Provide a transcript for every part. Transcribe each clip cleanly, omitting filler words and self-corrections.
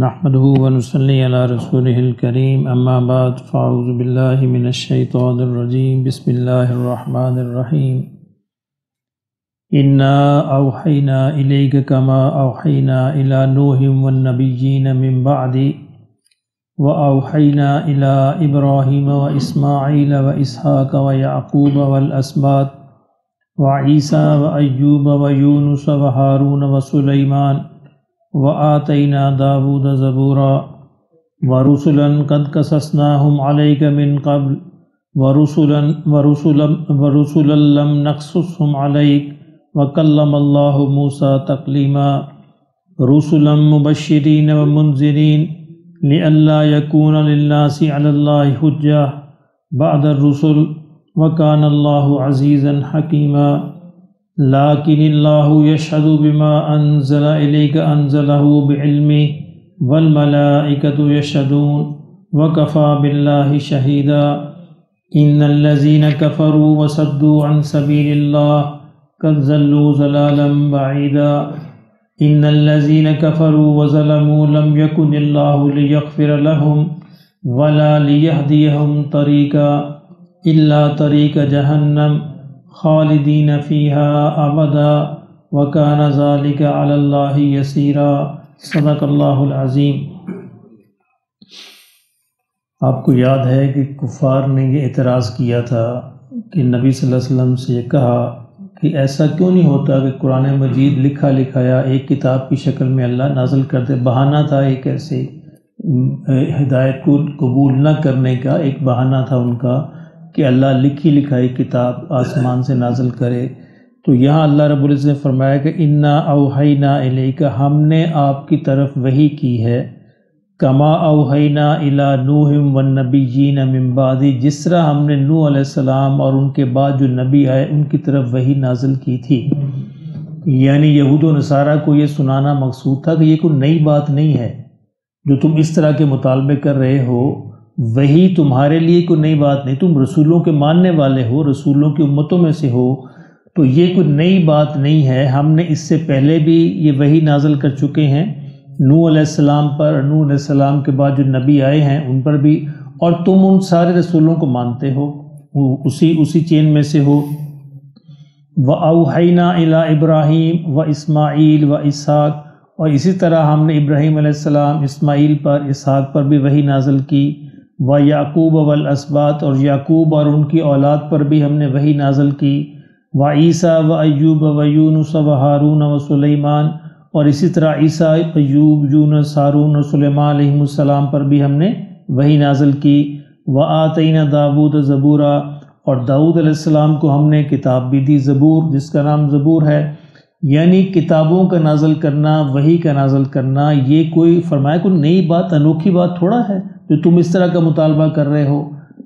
نحمده ونصلي على رسوله الكريم اما بعد فاعوذ بالله من الشيطان الرجيم بسم الله الرحمن الرحيم انا اوحينا اليك كما اوحينا الى نوح والنبيين من بعد واوحينا الى ابراهيم واسماعيل واسحاق ويعقوب والاسباط وعيسى وايوب ويونس وهارون وسليمان وآتينا داود زبورا ورسلا قد قصصناهم عليك من قبل ورسلا لم نقصصهم عليك وكلم الله موسى تكليما رسلا مبشرين ومنذرين لئلا يكون للناس على الله حجة بعد الرسل وكان الله عزيزا حكيما لكن الله يشهد بما أنزل إليك أنزله بعلمه والملائكة يشهدون وكفى بالله شهيدا إن الذين كفروا وصدوا عن سبيل الله قد ضلوا ضلالا بعيدا إن الذين كفروا وظلموا لم يكن الله ليغفر لهم ولا ليهديهم طريقا إلا طريق جهنم خالدین فیہا ابدا وکان ذلک علی اللہ یسیرا صدق اللہ العظیم۔ آپ کو یاد ہے کہ کفار نے یہ اعتراض کیا تھا کہ نبی صلی اللہ علیہ وسلم سے یہ کہا کہ ایسا کیوں نہیں ہوتا کہ قرآن مجید لکھا لکھایا ایک کتاب کی شکل میں اللہ نازل کر دے۔ بہانہ تھا ایک ایسے ہدایت کو قبول نہ کرنے کا، ایک بہانہ تھا ان کا کہ اللہ لکھی لکھائی کتاب آسمان سے نازل کرے۔ تو یہاں اللہ رب العزت نے فرمایا کہ انا اوحینا الیک، ہم نے آپ کی طرف وحی کی ہے، کما اوحینا الی نوح والنبیین من بعد، جس طرح ہم نے نوح علیہ السلام اور ان کے بعد جو نبی آئے ان کی طرف وحی نازل کی تھی۔ یعنی یہود و نصارہ کو یہ سنانا مقصود تھا کہ یہ کوئی نئی بات نہیں ہے جو تم اس طرح کے مطالبے کر رہے ہو، وہی تمہارے لیے کوئی نئی بات نہیں، تم رسولوں کے ماننے والے ہو، رسولوں کی امتوں میں سے ہو، تو یہ کوئی نئی بات نہیں ہے۔ ہم نے اس سے پہلے بھی یہ وحی نازل کر چکے ہیں نوح علیہ السلام پر، نوح علیہ السلام کے بعد جو نبی آئے ہیں ان پر بھی، اور تم ان سارے رسولوں کو مانتے ہو، اسی چین میں سے ہو۔ وَأَوْحَيْنَا إِلَىٰ إِبْرَاهِيمَ وَإِسْمَاعِيلَ وَإِسْحَاقَ، اور اسی طرح ہم نے ابراہیم علیہ السلام، اسماعیل پر، اسحاق پر بھی وحی نازل کی۔ وَيَعْقُوبَ وَالْأَسْبَاطِ، اور یعقوب اور ان کی اولاد پر بھی ہم نے وحی نازل کی۔ وَعِیسَىٰ وَأَيُّوبَ وَيُونُسَ وَهَارُونَ وَسُلَيْمَانَ، اور اسی طرح عیسیٰ، ایوب، یونس، ہارون اور سلیمان علیہ السلام پر بھی ہم نے وحی نازل کی۔ وَآتَيْنَا دَاوُودَ زَبُورًا، اور داؤد علیہ السلام کو ہم نے کتاب بھی دی، زبور، جس کا نام زبور ہے۔ یعنی کتابوں کا نازل کرنا، وحی کا نازل کرنا، یہ کوئی فرمایا کوئی نئی بات، انوکھی بات تھوڑا ہے جو تم اس طرح کا مطالبہ کر رہے ہو۔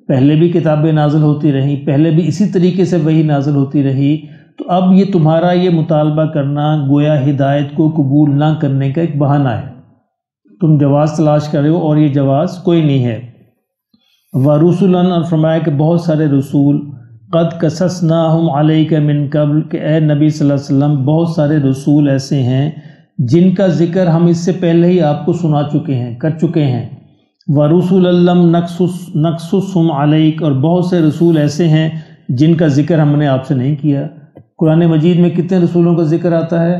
پہلے بھی کتابیں نازل ہوتی رہیں، پہلے بھی اسی طریقے سے وحی نازل ہوتی رہی، تو اب یہ تمہارا یہ مطالبہ کرنا گویا ہدایت کو قبول نہ کرنے کا ایک بہانہ ہے، تم جواز تلاش کر رہے ہو اور یہ جواز کوئی نہیں ہے۔ وَرُسُلًا، اور فرمایا کہ بہت سارے رسول، قد قصصناہم علیک من قبل، کہ اے نبی صلی اللہ علیہ وسلم بہت سارے رسول ایسے ہیں جن کا ذکر ہم اس سے پہلے ہی آپ کو سنا چکے ہیں، کر چکے ہیں۔ وَرُسُلًا لَمْ نَقْصُصْهُمْ عَلَيْكَ، اور بہت سے رسول ایسے ہیں جن کا ذکر ہم نے آپ سے نہیں کیا۔ قرآن مجید میں کتنے رسولوں کا ذکر آتا ہے؟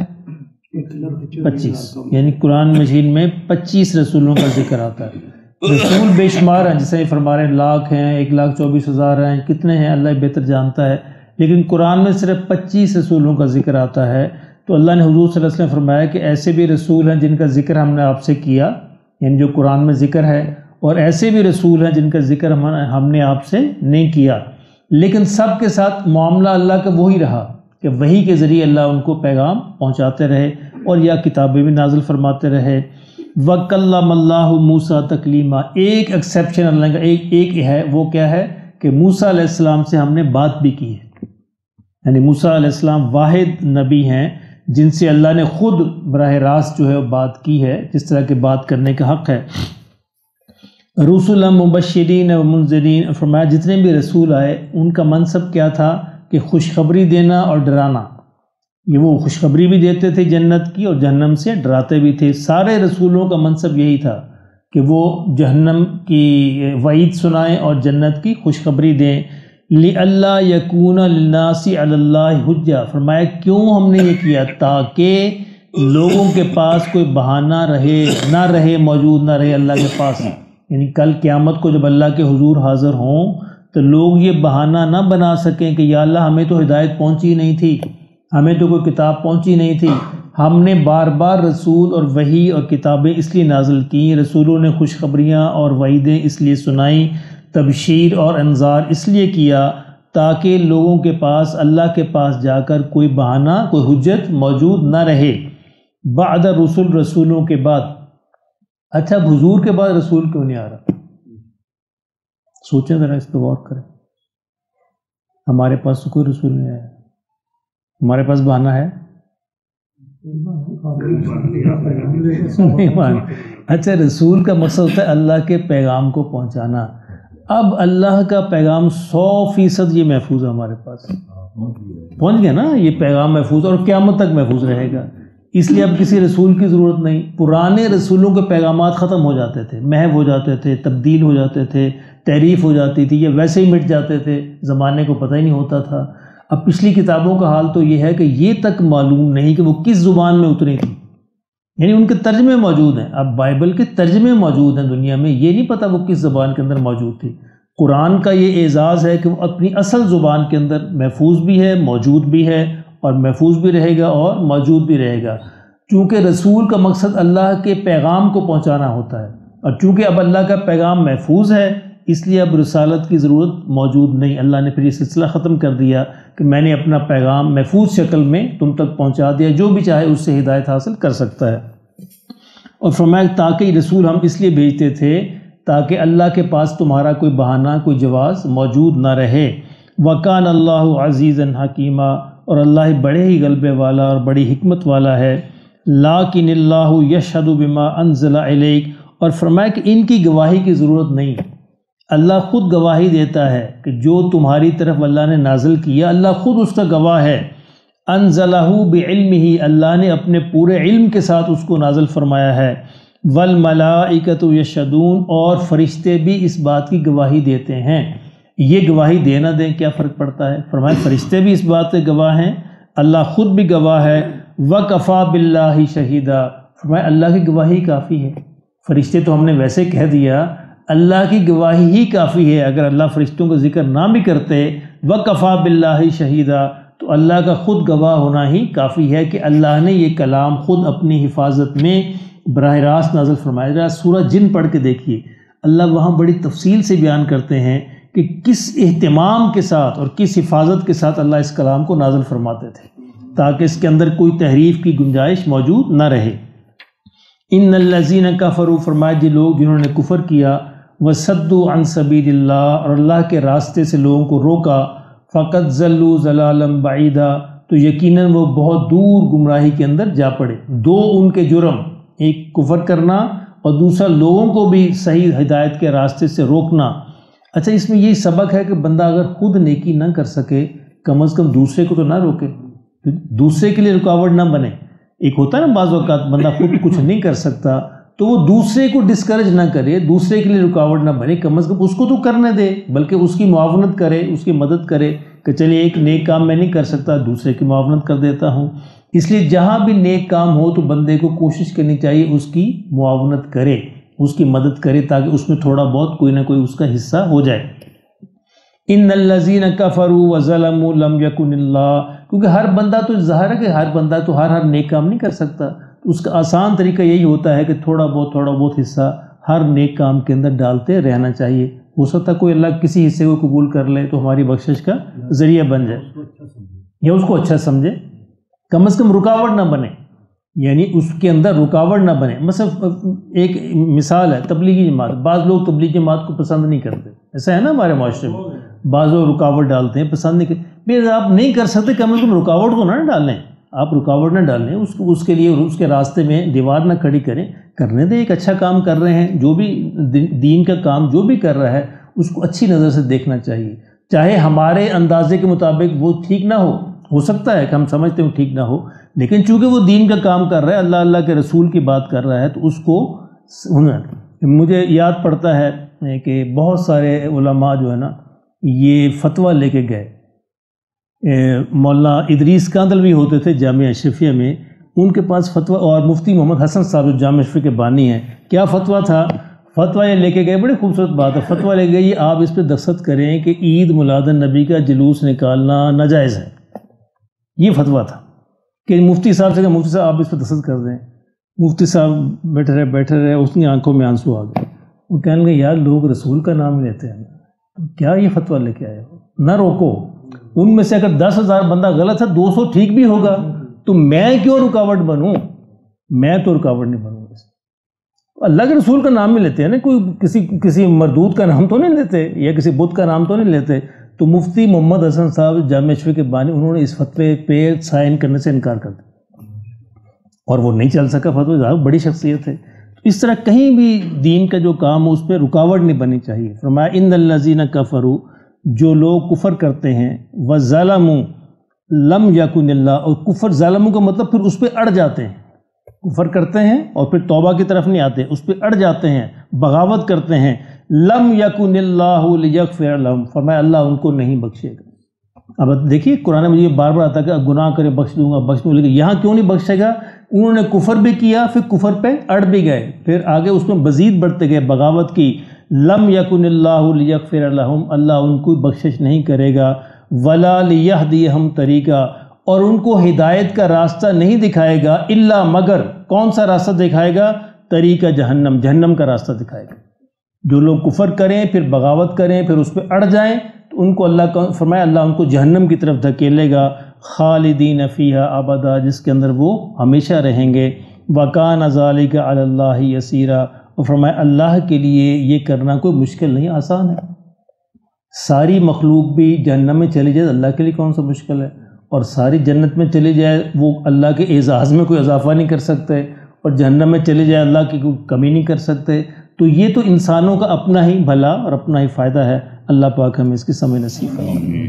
25، یعنی قرآن مجید میں 25 رسولوں کا ذکر آتا ہے۔ رسول بے شمار ہیں، جیسے فرما رہے ہیں لاکھ ہیں، 1,24,000 ہیں، کتنے ہیں اللہ بہتر جانتا ہے، لیکن قرآن میں صرف 25 رسولوں کا ذکر آتا ہے۔ تو اللہ نے حضور صلی اللہ علیہ وسلم فرمایا کہ ایسے بھی رسول ہیں جن کا ذکر ہم نے آپ سے کیا، یعنی جو قرآن میں ذکر ہے، اور ایسے بھی رسول ہیں جن کا ذکر ہم نے آپ سے نہیں کیا، لیکن سب کے ساتھ معاملہ اللہ کا وہی رہا کہ وحی کے ذریعے اللہ ان کو پیغام پہنچاتے رہے اور یا کتابیں بھی نازل فرماتے رہے۔ وَكَلَّمَ اللَّهُ مُوسَىٰ تَكْلِيمًا، ایک ایکسیپشن اللہ کا ایک ہے، وہ کیا ہے کہ موسیٰ علیہ السلام سے ہم نے بات بھی کی ہے، یعنی موسیٰ علیہ السلام واحد نبی ہیں جن سے اللہ نے خود براہ راست جو ہے بات کی ہے، جس طرح کے بات کرنے کا حق ہے۔ رسولا مبشرین و منذرین، فرمایا جتنے بھی رسول آئے ان کا منصب کیا تھا کہ خوشخبری دینا اور ڈرانا، یہ وہ خوشخبری بھی دیتے تھے جنت کی اور جہنم سے ڈراتے بھی تھے۔ سارے رسولوں کا منصب یہی تھا کہ وہ جہنم کی وعید سنائیں اور جنت کی خوشخبری دیں۔ لِأَلَّا يَكُونَ لِلنَّاسِ عَلَى اللَّهِ حُجَّةٌ، فرمایا کیوں ہم نے یہ کیا؟ تاکہ لوگوں کے پاس کوئی بہانہ نہ رہے موجود نہ رہے اللہ کے پاس، یعنی کل قیامت کو جب اللہ کے حضور حاضر ہوں تو لوگ یہ بہانہ نہ بنا سکیں کہ یا اللہ ہمیں تو ہدایت پہنچی نہیں تھی، ہمیں تو کوئی کتاب پہنچی نہیں تھی، ہم نے بار بار رسول اور وحی اور کتابیں اس لیے نازل کیں، رسولوں نے خوشخبریاں اور وعیدیں اس لیے سنائیں، تبشیر اور انذار اس لیے کیا تاکہ لوگوں کے پاس اللہ کے پاس جا کر کوئی بہانہ کوئی حجت موجود نہ رہے۔ بعد رسول، رسولوں کے بعد۔ اچھا اب حضور کے بعد رسول کیوں نہیں آ رہا؟ سوچیں ذرا، اس پہ غور کریں۔ ہمارے پاس تو کوئی رسول نہیں آیا، ہمارے پاس بہانہ ہے؟ اچھا رسول کا مقصد ہوتا ہے اللہ کے پیغام کو پہنچانا۔ اب اللہ کا پیغام 100% یہ محفوظ ہے ہمارے پاس، پہنچ گیا نا، یہ پیغام محفوظ اور قیامت تک محفوظ رہے گا، اس لیے اب کسی رسول کی ضرورت نہیں۔ پرانے رسولوں کے پیغامات ختم ہو جاتے تھے، محو ہو جاتے تھے، تبدیل ہو جاتے تھے، تحریف ہو جاتی تھی، یا ویسے ہی مٹ جاتے تھے، زمانے کو پتہ ہی نہیں ہوتا تھا۔ اب پچھلی کتابوں کا حال تو یہ ہے کہ یہ تک معلوم نہیں کہ وہ کس زبان میں اتری تھی، یعنی ان کے ترجمے موجود ہیں، اب بائبل کے ترجمے موجود ہیں دنیا میں، یہ نہیں پتہ وہ کس زبان کے اندر موجود تھی۔ قرآن کا یہ اعزاز ہے کہ وہ اپنی اصل زبان کے اندر محفوظ بھی ہے، موجود بھی ہے، اور محفوظ بھی رہے گا اور موجود بھی رہے گا، چونکہ رسول کا مقصد اللہ کے پیغام کو پہنچانا ہوتا ہے، اور چونکہ اب اللہ کا پیغام محفوظ ہے اس لیے اب رسالت کی ضرورت موجود نہیں۔ اللہ نے پھر یہ سلسلہ ختم کر دیا کہ میں نے اپنا پیغام محفوظ شکل میں تم تک پہنچا دیا، جو بھی چاہے اس سے ہدایت حاصل کر سکتا ہے۔ اور فرمایا تاکہ رسول ہم اس لیے بھیجتے تھے تاکہ اللہ کے پاس تمہارا کوئی بہانہ کوئی جواز موجود نہ رہے۔ وَكَانَ اللَّهُ عَزِيزًا حَكِيمًا، اور اللہ بڑے ہی غلبے والا اور بڑی حکمت والا ہے۔ لَٰكِنِ اللَّهُ يَشْهَدُ بِمَا أَنزَلَ إِلَيْكَ، اور فرمایا کہ ان کی گواہی کی ضرورت نہیں، اللہ خود گواہی دیتا ہے کہ جو تمہاری طرف اللہ نے نازل کیا اللہ خود اس کا گواہ ہے۔ انزلہ بعلمہ، اللہ نے اپنے پورے علم کے ساتھ اس کو نازل فرمایا ہے۔ والملائکۃ یشہدون، اور فرشتے بھی اس بات کی گواہی دیتے ہیں۔ یہ گواہی دے نہ دیں کیا فرق پڑتا ہے؟ فرمایا فرشتے بھی اس بات کے گواہ ہیں، اللہ خود بھی گواہ ہے۔ وکفیٰ باللہ شہیدا، فرمایا اللہ کی گواہی کافی ہے۔ فرشتے تو ہم نے ویسے کہہ دیا، اللہ کی گواہی ہی کافی ہے۔ اگر اللہ فرشتوں کا ذکر نہ بھی کرتے وکفیٰ باللہ شہیدا، تو اللہ کا خود گواہ ہونا ہی کافی ہے کہ اللہ نے یہ کلام خود اپنی حفاظت میں براہ راست نازل فرمایا۔ ذرا سورہ جن پڑھ کے دیکھیے، اللہ وہاں بڑی تفصیل سے بیان کرتے ہیں کہ کس اہتمام کے ساتھ اور کس حفاظت کے ساتھ اللہ اس کلام کو نازل فرماتے تھے تاکہ اس کے اندر کوئی تحریف کی گنجائش موجود نہ رہے۔ ان الذین کفروا، فرمایا جی لوگ جنہوں نے کفر کیا، وصدوا عن سبیل اللہ، اور اللہ کے راستے سے لوگوں کو روکا، فقد ضلوا ضلالا بعیدا، تو یقیناً وہ بہت دور گمراہی کے اندر جا پڑے۔ دو ان کے جرم، ایک کفر کرنا اور دوسرا لوگوں کو بھی صحیح ہدایت کے راستے سے روکنا۔ اچھا اس میں یہی سبق ہے کہ بندہ اگر خود نیکی نہ کر سکے کم از کم دوسرے کو تو نہ روکے، دوسرے کے لیے رکاوٹ نہ بنے۔ ایک ہوتا ہے نا بعض اوقات بندہ خود کچھ نہیں کر سکتا تو وہ دوسرے کو ڈسکریج نہ کرے، دوسرے کے لیے رکاوٹ نہ بنے، کم از کم اس کو تو کرنے دے، بلکہ اس کی معاونت کرے، اس کی مدد کرے کہ چلیے ایک نیک کام میں نہیں کر سکتا دوسرے کی معاونت کر دیتا ہوں۔ اس لیے جہاں بھی نیک کام ہو تو بندے کو کوشش کرنی چاہیے اس کی معاونت کرے، اس کی مدد کرے، تاکہ اس میں تھوڑا بہت کوئی نہ کوئی اس کا حصہ ہو جائے۔ ان الذین کفروا وظلموا لم یکن اللہ، کیونکہ ہر بندہ تو ظاہر ہے کہ ہر بندہ تو ہر نیک کام نہیں کر سکتا، اس کا آسان طریقہ یہی ہوتا ہے کہ تھوڑا بہت حصہ ہر نیک کام کے اندر ڈالتے رہنا چاہیے۔ ہو سکتا ہے کوئی اللہ کسی حصے کو قبول کر لے تو ہماری بخشش کا ذریعہ بن جائے، یا اس کو اچھا سمجھے، کم از کم رکاوٹ نہ بنے، یعنی اس کے اندر رکاوٹ نہ بنے۔ مثلا ایک مثال ہے تبلیغی جماعت، بعض لوگ تبلیغی جماعت کو پسند نہیں کرتے، ایسا ہے نا ہمارے معاشرے میں، بعض لوگ رکاوٹ ڈالتے ہیں، پسند نہیں کرتے۔ پھر آپ نہیں کر سکتے کم از کم رکاوٹ کو نہ ڈالیں، آپ رکاوٹ نہ ڈالیں، اس کے لیے اس کے راستے میں دیوار نہ کھڑی کریں، کرنے دیں۔ ایک اچھا کام کر رہے ہیں، جو بھی دین کا کام جو بھی کر رہا ہے اس کو اچھی نظر سے دیکھنا چاہیے، چاہے ہمارے اندازے کے مطابق وہ ٹھیک نہ ہو، ہو سکتا ہے کہ ہم سمجھتے ہوں ٹھیک نہ ہو، لیکن چونکہ وہ دین کا کام کر رہا ہے، اللہ کے رسول کی بات کر رہا ہے، تو اس کو مجھے یاد پڑتا ہے کہ بہت سارے علماء جو ہے نا یہ فتویٰ لے کے گئے. مولانا ادریس کاندلوی ہوتے تھے جامعہ اشرفیہ میں، ان کے پاس فتویٰ، اور مفتی محمد حسن صاحب جو جامعہ اشرفیہ کے بانی ہیں، کیا فتویٰ تھا؟ فتویٰ یہ لے کے گئے، بڑی خوبصورت بات ہے، فتویٰ لے گئے یہ آپ اس پہ دستخط کریں کہ عید میلاد النبی کا جلوس نکالنا ناجائز ہے. یہ فتویٰ تھا کہ مفتی صاحب سے کہ مفتی صاحب آپ اس پہ دستخط کر دیں. مفتی صاحب بیٹھے رہے، اس کی آنکھوں میں آنسو آ گئے. وہ کہنے لگے یار لوگ رسول کا نام لیتے ہیں، کیا یہ فتویٰ لے کے آئے ہو؟ نہ روکو. ان میں سے اگر 10,000 بندہ غلط ہے 200 ٹھیک بھی ہوگا، تو میں کیوں رکاوٹ بنوں؟ میں تو رکاوٹ نہیں بنوں. اللہ کے رسول کا نام بھی لیتے ہیں نا، کوئی کسی مردود کا نام تو نہیں لیتے، یا کسی بت کا نام تو نہیں لیتے. تو مفتی محمد حسن صاحب جامعہ اشرفیہ کے بانی، انہوں نے اس فتوے پہ سائن کرنے سے انکار کر دیا، اور وہ نہیں چل سکا فتویٰ. بڑی شخصیت ہے. اس طرح کہیں بھی دین کا جو کام ہو اس پہ رکاوٹ نہیں بننی چاہیے. فرمایا ان الذین کفروا، جو لوگ کفر کرتے ہیں، وظلموا لم یکن اللہ، اور کفر ظالموں کا مطلب پھر اس پہ اڑ جاتے ہیں، کفر کرتے ہیں اور پھر توبہ کی طرف نہیں آتے، اس پہ اڑ جاتے ہیں، بغاوت کرتے ہیں. لم یکن اللہ لیغفر لهم، فرمایا اللہ ان کو نہیں بخشے گا. اب دیکھیے قرآن میں یہ بار بار آتا ہے کہ گناہ کرے بخش دوں گا بخش دوں گا، لیکن یہاں کیوں نہیں بخشے گا؟ انہوں نے کفر بھی کیا، پھر کفر پہ اڑ بھی گئے، پھر آگے اس میں مزید بڑھتے گئے، بغاوت کی. لم یکن اللہ لیغفر لهم، اللہ ان کو بخشش نہیں کرے گا. ولا لیہدیہم طریقہ، اور ان کو ہدایت کا راستہ نہیں دکھائے گا، الا مگر کون سا راستہ دکھائے گا؟ طریقہ جہنم، جہنم کا راستہ دکھائے گا. جو لوگ کفر کریں پھر بغاوت کریں پھر اس پہ اڑ جائیں تو ان کو اللہ کا فرمایا اللہ ان کو جہنم کی طرف دھکیلے گا. خالدین فیہا ابدا، جس کے اندر وہ ہمیشہ رہیں گے. وکان ذالک علی اللہ یسیرا، اور فرمایا اللہ کے لیے یہ کرنا کوئی مشکل نہیں، آسان ہے. ساری مخلوق بھی جہنم میں چلی جائے اللہ کے لیے کون سا مشکل ہے، اور ساری جنت میں چلی جائے وہ اللہ کے اعزاز میں کوئی اضافہ نہیں کر سکتے، اور جہنم میں چلی جائے اللہ کی کوئی کمی نہیں کر سکتے. تو یہ تو انسانوں کا اپنا ہی بھلا اور اپنا ہی فائدہ ہے. اللہ پاک ہمیں اس کی سمجھ نصیب فرمائے.